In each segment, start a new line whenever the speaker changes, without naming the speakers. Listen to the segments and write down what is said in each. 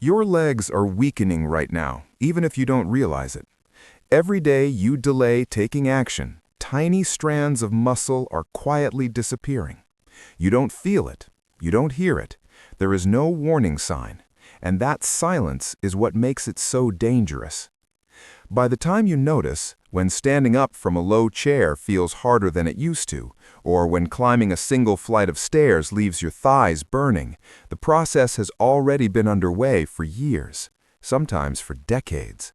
Your legs are weakening right now, even if you don't realize it. Every day you delay taking action, tiny strands of muscle are quietly disappearing. You don't feel it. You don't hear it. There is no warning sign, and that silence is what makes it so dangerous. By the time you notice, when standing up from a low chair feels harder than it used to, or when climbing a single flight of stairs leaves your thighs burning, the process has already been underway for years, sometimes for decades.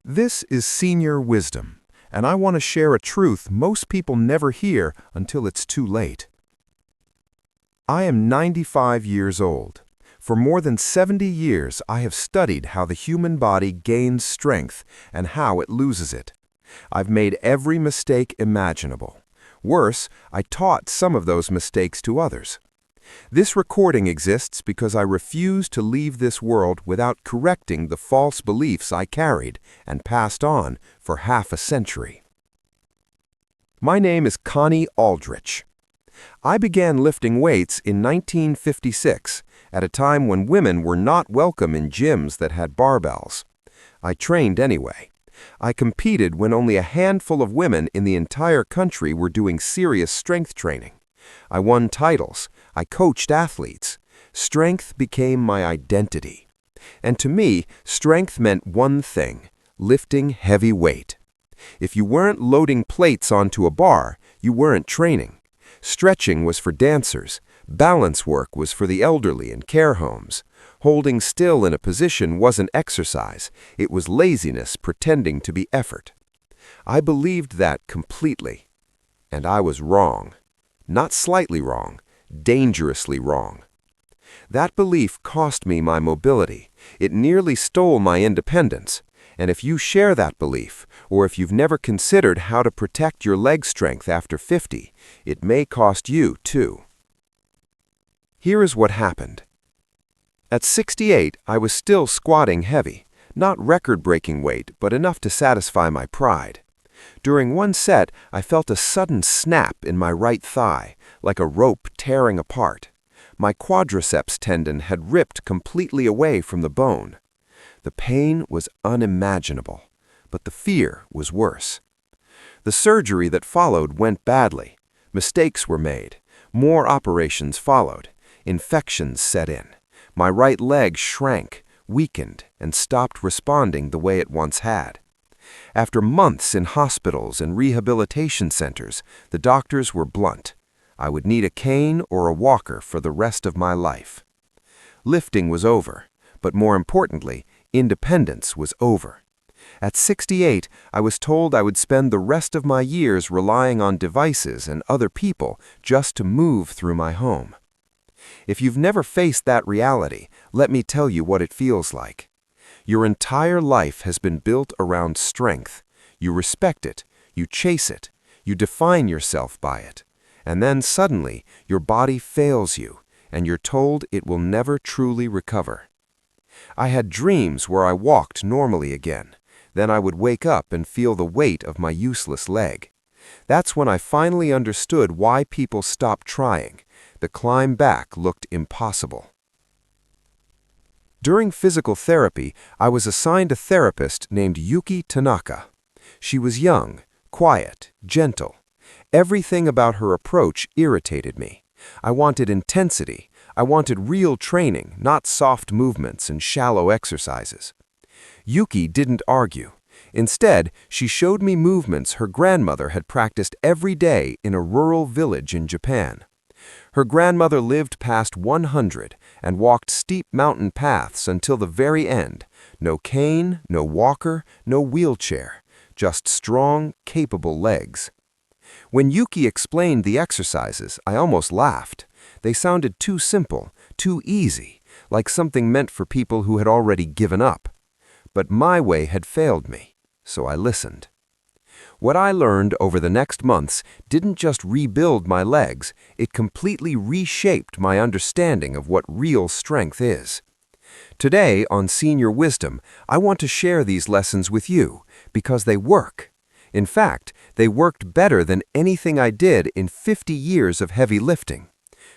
This is senior wisdom, and I want to share a truth most people never hear until it's too late. I am 95 years old. For more than 70 years, I have studied how the human body gains strength and how it loses it. I've made every mistake imaginable. Worse, I taught some of those mistakes to others. This recording exists because I refuse to leave this world without correcting the false beliefs I carried and passed on for half a century. My name is Connie Aldrich. I began lifting weights in 1956, at a time when women were not welcome in gyms that had barbells. I trained anyway. I competed when only a handful of women in the entire country were doing serious strength training. I won titles. I coached athletes. Strength became my identity. And to me, strength meant one thing: lifting heavy weight. If you weren't loading plates onto a bar, you weren't training. Stretching was for dancers. Balance work was for the elderly in care homes. Holding still in a position wasn't exercise. It was laziness pretending to be effort. I believed that completely. And I was wrong. Not slightly wrong, dangerously wrong. That belief cost me my mobility. It nearly stole my independence. And if you share that belief, or if you've never considered how to protect your leg strength after 50, it may cost you too. Here is what happened. At 68, I was still squatting heavy, not record-breaking weight, but enough to satisfy my pride. During one set, I felt a sudden snap in my right thigh, like a rope tearing apart. My quadriceps tendon had ripped completely away from the bone. The pain was unimaginable, but the fear was worse. The surgery that followed went badly. Mistakes were made. More operations followed. Infections set in. My right leg shrank, weakened, and stopped responding the way it once had. After months in hospitals and rehabilitation centers, the doctors were blunt. I would need a cane or a walker for the rest of my life. Lifting was over, but more importantly, independence was over. At 68, I was told I would spend the rest of my years relying on devices and other people just to move through my home. If you've never faced that reality, let me tell you what it feels like. Your entire life has been built around strength. You respect it, you chase it, you define yourself by it. And then suddenly, your body fails you, and you're told it will never truly recover. I had dreams where I walked normally again. Then I would wake up and feel the weight of my useless leg. That's when I finally understood why people stopped trying. The climb back looked impossible. During physical therapy, I was assigned a therapist named Yuki Tanaka. She was young, quiet, gentle. Everything about her approach irritated me. I wanted intensity. I wanted real training, not soft movements and shallow exercises. Yuki didn't argue. Instead, she showed me movements her grandmother had practiced every day in a rural village in Japan. Her grandmother lived past 100 and walked steep mountain paths until the very end. No cane, no walker, no wheelchair. Just strong, capable legs. When Yuki explained the exercises, I almost laughed. They sounded too simple, too easy, like something meant for people who had already given up. But my way had failed me, so I listened. What I learned over the next months didn't just rebuild my legs, it completely reshaped my understanding of what real strength is. Today, on Senior Wisdom, I want to share these lessons with you because they work. In fact, they worked better than anything I did in 50 years of heavy lifting.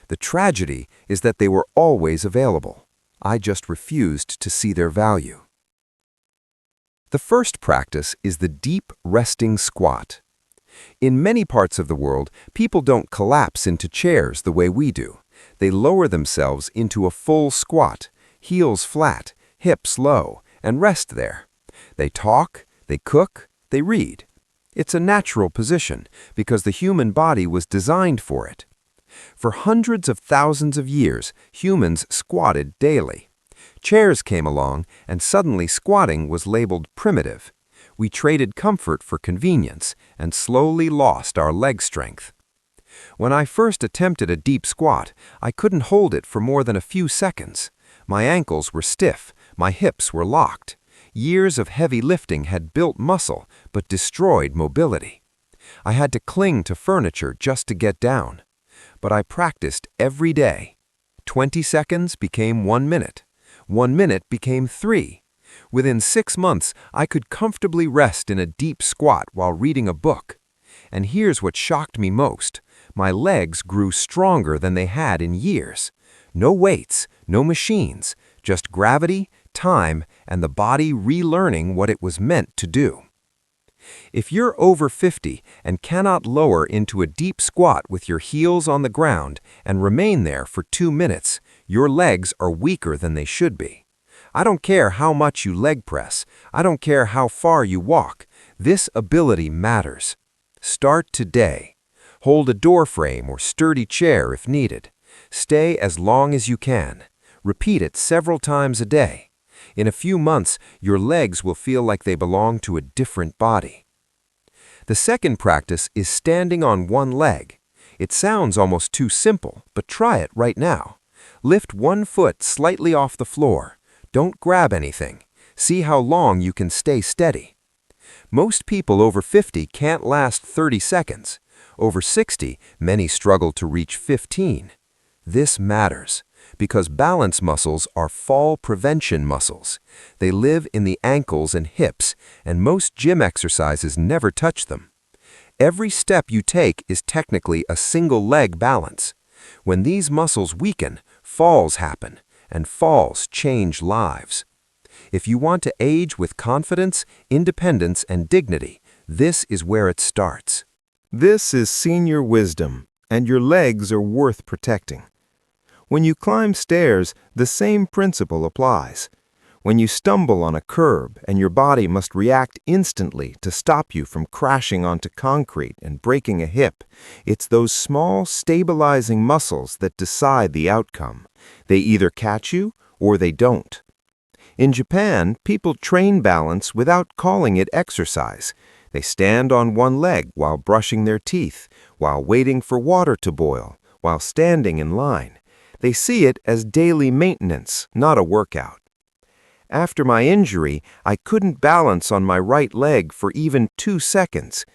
The tragedy is that they were always available.
I just refused to see their value. The first practice is the deep resting squat. In many parts of the world, people don't collapse into chairs the way we do. They lower themselves into a full squat, heels flat, hips low, and rest there. They talk, they cook, they read. It's a natural position because the human body was designed for it. For hundreds of thousands of years, humans squatted daily. Chairs came along, and suddenly squatting was labeled primitive. We traded comfort for convenience and slowly lost our leg strength. When I first attempted a deep squat, I couldn't hold it for more than a few seconds. My ankles were stiff, my hips were locked. Years of heavy lifting had built muscle, but destroyed mobility. I had to cling to furniture just to get down. But I practiced every day. 20 seconds became 1 minute. 1 minute became 3. Within 6 months, I could comfortably rest in a deep squat while reading a book. And here's what shocked me most. My legs grew stronger than they had in years. No weights, no machines, just gravity, time, and the body relearning what it was meant to do. If you're over 50 and cannot lower into a deep squat with your heels on the ground and remain there for 2 minutes, your legs are weaker than they should be. I don't care how much you leg press. I don't care how far you walk. This ability matters. Start today. Hold a door frame or sturdy chair if needed. Stay as long as you can. Repeat it several times a day. In a few months, your legs will feel like they belong to a different body. The second practice is standing on one leg. It sounds almost too simple, but try it right now. Lift one foot slightly off the floor. Don't grab anything. See how long you can stay steady. Most people over 50 can't last 30 seconds. Over 60, many struggle to reach 15. This matters because balance muscles are fall prevention muscles. They live in the ankles and hips, and most gym exercises never touch them. Every step you take is technically a single leg balance. When these muscles weaken, falls happen, and falls change lives. If you want to age with confidence, independence, and dignity, this is where it starts.
This is senior wisdom, and your legs are worth protecting. When you climb stairs, the same principle applies. When you stumble on a curb and your body must react instantly to stop you from crashing onto concrete and breaking a hip, it's those small, stabilizing muscles that decide the outcome. They either catch you or they don't. In Japan, people train balance without calling it exercise. They stand on one leg while brushing their teeth, while waiting for water to boil, while standing in line. They see it as daily maintenance, not a workout. After my injury, I couldn't balance on my right leg for even 2 seconds.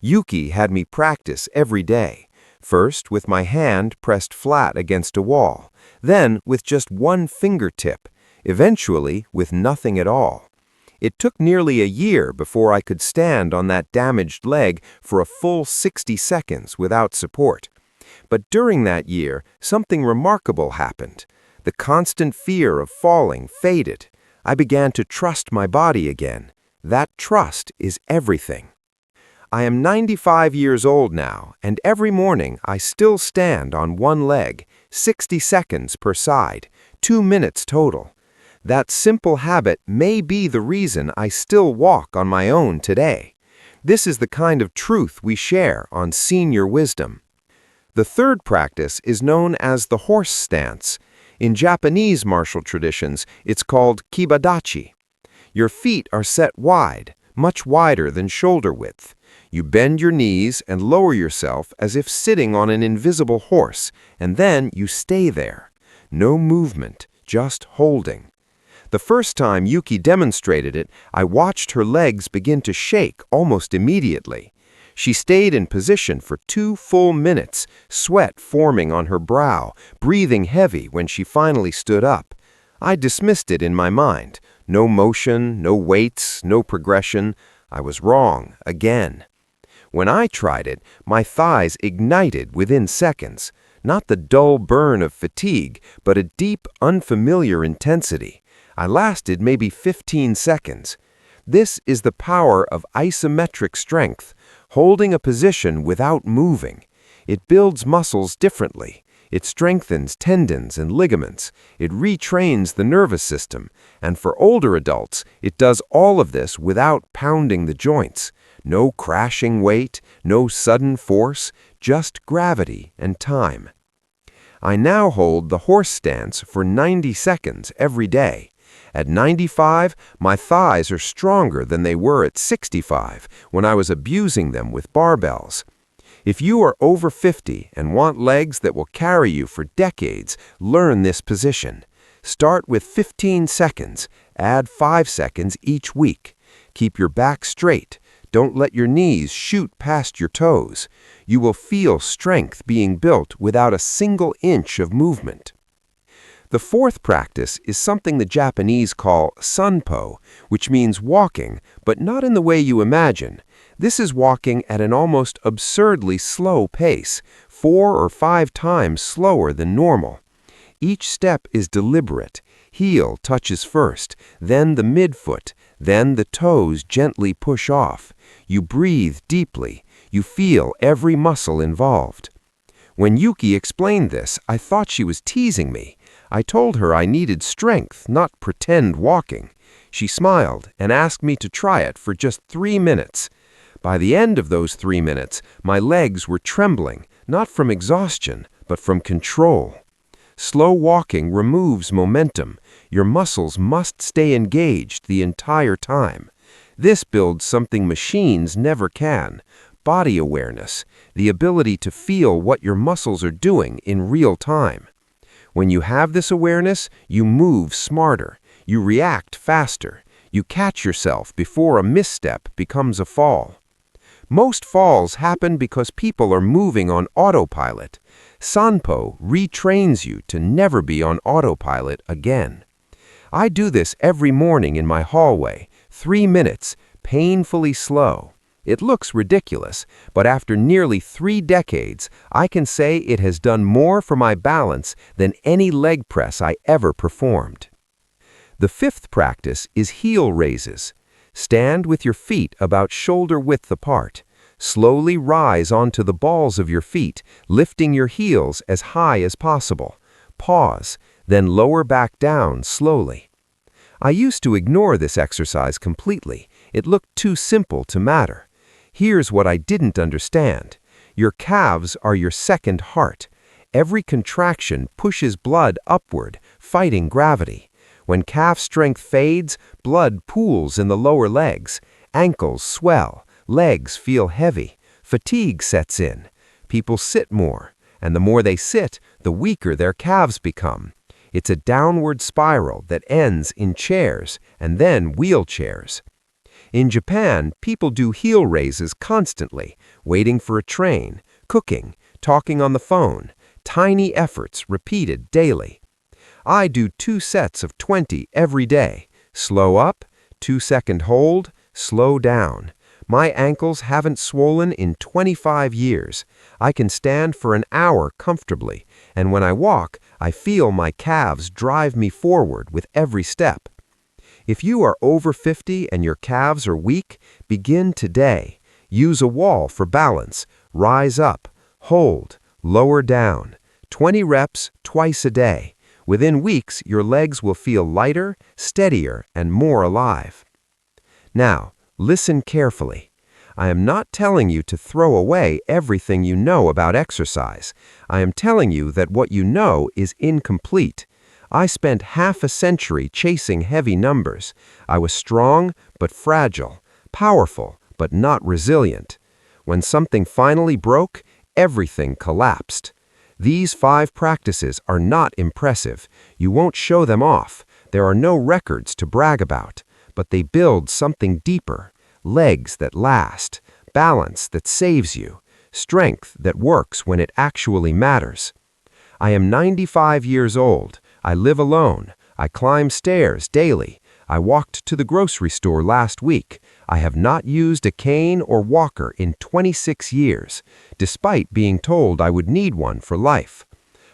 Yuki had me practice every day, first with my hand pressed flat against a wall, then with just one fingertip, eventually with nothing at all. It took nearly a year before I could stand on that damaged leg for a full 60 seconds without support. But during that year, something remarkable happened. The constant fear of falling faded. I began to trust my body again. That trust is everything. I am 95 years old now, and every morning I still stand on one leg, 60 seconds per side, 2 minutes total. That simple habit may be the reason I still walk on my own today. This is the kind of truth we share on Senior Wisdom. The third practice is known as the horse stance. In Japanese martial traditions, it's called Kibadachi. Your feet are set wide, much wider than shoulder width. You bend your knees and lower yourself as if sitting on an invisible horse, and then you stay there. No movement, just holding. The first time Yuki demonstrated it, I watched her legs begin to shake almost immediately. She stayed in position for 2 full minutes, sweat forming on her brow, breathing heavy when she finally stood up. I dismissed it in my mind. No motion, no weights, no progression. I was wrong again. When I tried it, my thighs ignited within seconds.
Not the dull burn of fatigue, but a deep, unfamiliar intensity. I lasted maybe 15 seconds. This is the power of isometric strength, holding a position without moving. It builds muscles differently. It strengthens tendons and ligaments. It retrains the nervous system. And for older adults, it does all of this without pounding the joints. No crashing weight, no sudden force, just gravity and time. I now hold the horse stance for 90 seconds every day. At 95, my thighs are stronger than they were at 65 when I was abusing them with barbells. If you are over 50 and want legs that will carry you for decades, learn this position. Start with 15 seconds, add 5 seconds each week. Keep your back straight. Don't let your knees shoot past your toes. You will feel strength being built without a single inch of movement. The fourth practice is something the Japanese call Sanpo, which means walking, but not in the way you imagine. This is walking at an almost absurdly slow pace, 4 or 5 times slower than normal. Each step is deliberate. Heel touches first, then the midfoot, then the toes gently push off. You breathe deeply. You feel every muscle involved. When Yuki explained this, I thought she was teasing me. I told her I needed strength, not pretend walking. She smiled and asked me to try it for just 3 minutes. By the end of those 3 minutes, my legs were trembling, not from exhaustion, but from control. Slow walking removes momentum. Your muscles must stay engaged the entire time. This builds something machines never can: body awareness, the ability to feel what your muscles are doing in real time. When you have this awareness, you move smarter, you react faster, you catch yourself before a misstep becomes a fall. Most falls happen because people are moving on autopilot. Sanpo retrains you to never be on autopilot again. I do this every morning in my hallway, 3 minutes, painfully slow. It looks ridiculous, but after nearly 3 decades, I can say it has done more for my balance than any leg press I ever performed. The fifth practice is heel raises. Stand with your feet about shoulder width apart. Slowly rise onto the balls of your feet, lifting your heels as high as possible. Pause, then lower back down slowly. I used to ignore this exercise completely. It looked too simple to matter. Here's what I didn't understand. Your calves are your second heart. Every contraction pushes blood upward, fighting gravity. When calf strength fades, blood pools in the lower legs. Ankles swell, legs feel heavy. Fatigue sets in. People sit more, and the more they sit, the weaker their calves become. It's a downward spiral that ends in chairs and then wheelchairs. In Japan, people do heel raises constantly, waiting for a train, cooking, talking on the phone, tiny efforts repeated daily. I do 2 sets of 20 every day. Slow up, 2-second hold, slow down. My ankles haven't swollen in 25 years. I can stand for an hour comfortably, and when I walk, I feel my calves drive me forward with every step. If you are over 50 and your calves are weak, begin today. Use a wall for balance. Rise up, hold, lower down. 20 reps twice a day. Within weeks, your legs will feel lighter, steadier, and more alive. Now, listen carefully. I am not telling you to throw away everything you know about exercise. I am telling you that what you know is incomplete. I spent half a century chasing heavy numbers. I was strong but fragile, powerful but not resilient. When something finally broke, everything collapsed. These 5 practices are not impressive. You won't show them off. There are no records to brag about. But they build something deeper. Legs that last, balance that saves you, strength that works when it actually matters. I am 95 years old. I live alone. I climb stairs daily. I walked to the grocery store last week. I have not used a cane or walker in 26 years, despite being told I would need one for life.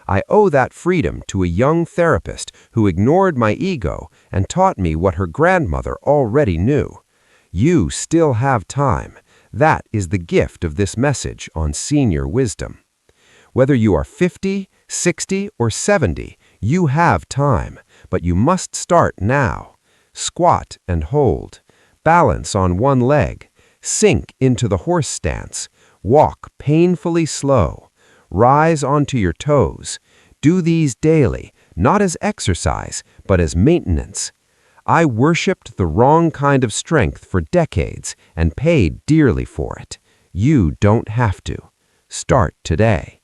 I owe that freedom to a young therapist who ignored my ego and taught me what her grandmother already knew. You still have time. That is the gift of this message on senior wisdom. Whether you are 50, 60, or 70, you have time, but you must start now. Squat and hold. Balance on one leg. Sink into the horse stance. Walk painfully slow. Rise onto your toes. Do these daily, not as exercise, but as maintenance. I worshipped the wrong kind of strength for decades and paid dearly for it. You don't have to. Start today.